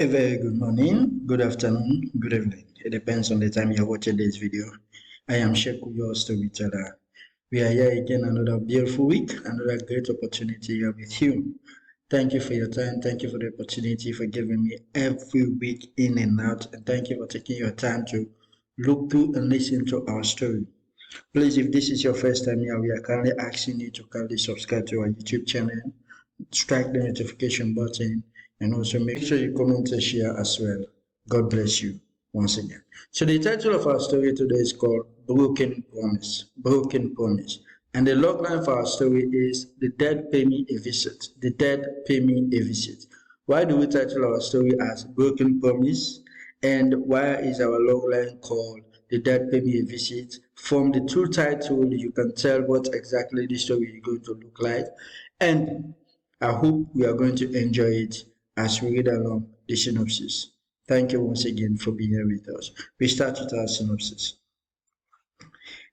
A very good morning, good afternoon, good evening. It depends on the time you're watching this video. I am Sheku, your storyteller. We are here again another beautiful week, another great opportunity here with you. Thank you for your time. Thank you for the opportunity for giving me every week in and out. And thank you for taking your time to look through and listen to our story. Please, if this is your first time here, we are kindly asking you to kindly subscribe to our YouTube channel, strike the notification button, and also make sure you comment and share as well. God bless you once again. So the title of our story today is called Broken Promise. Broken Promise. And the logline for our story is The Dead Pay Me a Visit. The Dead Pay Me a Visit. Why do we title our story as Broken Promise? And why is our logline called The Dead Pay Me a Visit? From the two titles, you can tell what exactly the story is going to look like. And I hope we are going to enjoy it as we read along the synopsis. Thank you once again for being here with us. We start with our synopsis.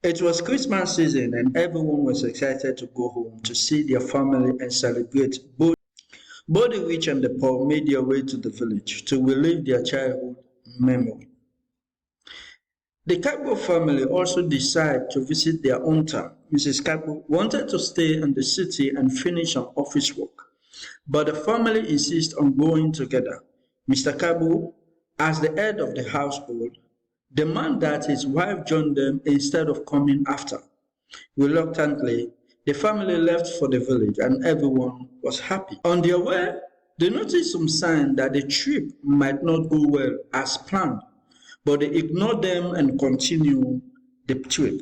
It was Christmas season and everyone was excited to go home to see their family and celebrate. Both the rich and the poor made their way to the village to relive their childhood memory. The Cabo family also decided to visit their own town. Mrs. Cabo wanted to stay in the city and finish some office work, but the family insists on going together. Mr. Cabo, as the head of the household, demanded that his wife join them instead of coming after. Reluctantly, the family left for the village and everyone was happy. On their way, they noticed some signs that the trip might not go well as planned, but they ignored them and continued the trip.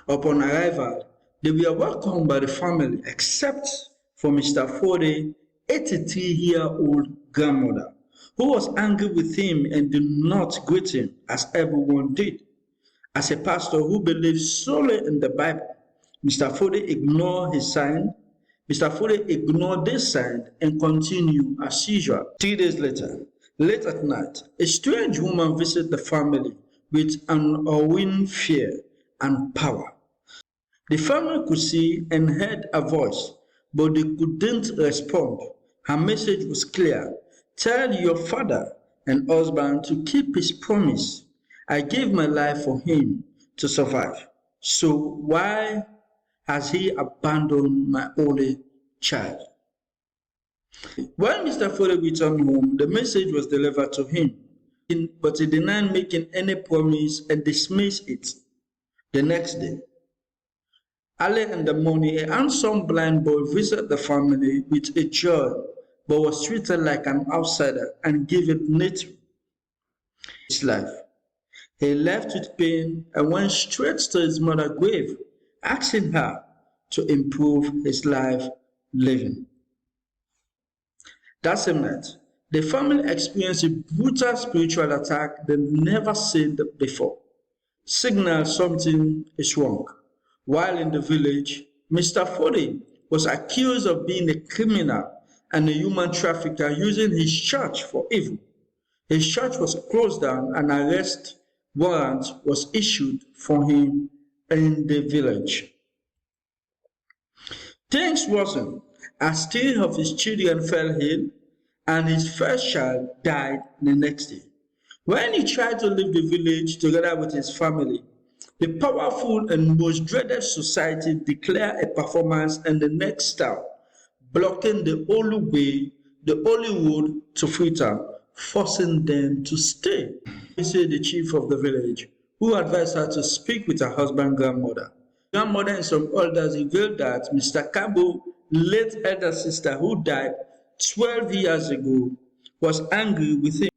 Upon arrival, they were welcomed by the family except for Mr. Forde's 83-year-old grandmother, who was angry with him and did not greet him as everyone did. As a pastor who believes solely in the Bible, Mr. Fode ignored his sign. Mr. Fode ignored this sign and continued as usual. 3 days later, late at night, a strange woman visited the family with an overwhelming fear and power. The family could see and heard a voice, but they couldn't respond. Her message was clear. Tell your father and husband to keep his promise. I gave my life for him to survive. So why has he abandoned my only child? When Mr. Fode returned home, the message was delivered to him, but he denied making any promise and dismissed it. The next day, early in the morning, a handsome blind boy visited the family with a joy, but was treated like an outsider and given little his life. He left with pain and went straight to his mother's grave, asking her to improve his life living. That same night, the family experienced a brutal spiritual attack they've never seen before. Signal something is wrong. While in the village, Mr. Fode was accused of being a criminal and a human trafficker using his church for evil. His church was closed down and an arrest warrant was issued for him in the village. Things worsened as 3 of his children fell ill and his first child died the next day. When he tried to leave the village together with his family, the powerful and most dreaded society declared a performance in the next town, blocking the only road to Freetown, forcing them to stay. He said the chief of the village, who advised her to speak with her husband's grandmother. Grandmother and some elders revealed that Mr. Cabo's late elder sister, who died 12 years ago, was angry with him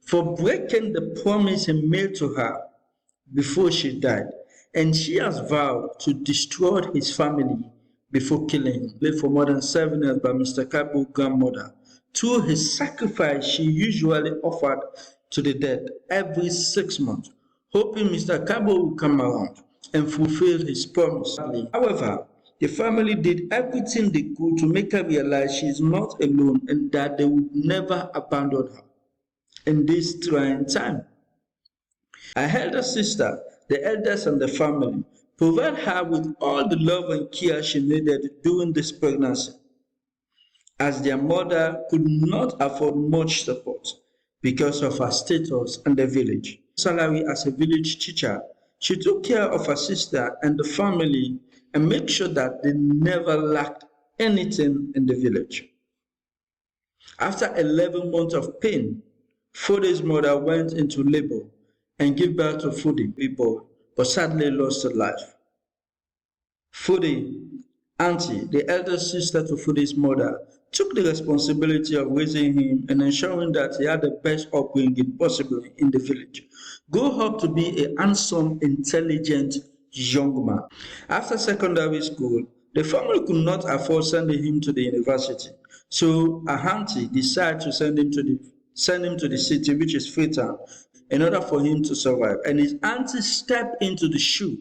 for breaking the promise he made to her before she died, and she has vowed to destroy his family before killing him. Lived for more than 7 years by Mr. Cabo's grandmother through his sacrifice she usually offered to the dead every 6 months, hoping Mr. Cabo would come around and fulfill his promise. However, the family did everything they could to make her realize she is not alone and that they would never abandon her in this trying time. Her elder sister, the elders in the family, provide her with all the love and care she needed during this pregnancy. as their mother could not afford much support because of her status in the village. Salary as a village teacher, she took care of her sister and the family and made sure that they never lacked anything in the village. After 11 months of pain, Fode's mother went into labor and gave birth to Fode, boy, but sadly lost her life. Fode, auntie, the elder sister to Fode's mother, took the responsibility of raising him and ensuring that he had the best upbringing possible in the village. Grew up to be a handsome, intelligent young man. After secondary school, the family could not afford sending him to the university, so a auntie decided to send him to the city, which is Freetown, in order for him to survive. And his auntie stepped into the shoe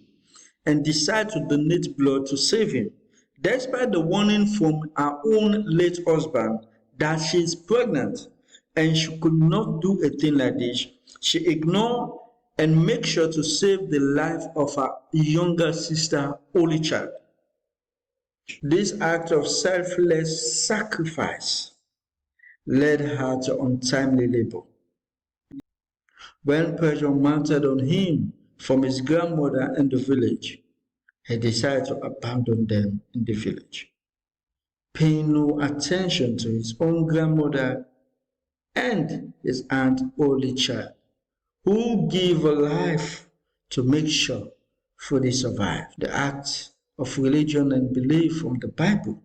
and decided to donate blood to save him, despite the warning from her own late husband that she is pregnant and she could not do a thing like this. She ignored and made sure to save the life of her younger sister, only child. This act of selfless sacrifice led her to untimely labor. When pressure mounted on him from his grandmother in the village, he decided to abandon them in the village, paying no attention to his own grandmother and his aunt only child, who gave her life to make sure Fode survived. The act of religion and belief from the Bible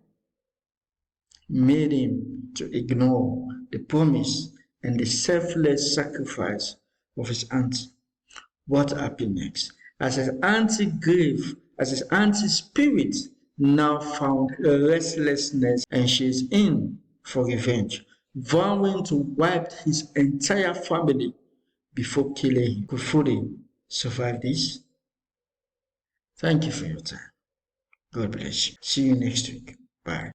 made him to ignore the promise and the selfless sacrifice of his aunt. What happened next? As his auntie's spirit now found restlessness and she is in for revenge, vowing to wipe his entire family before killing him. Could Fode survive this? Thank you for your time. God bless you. See you next week. Bye.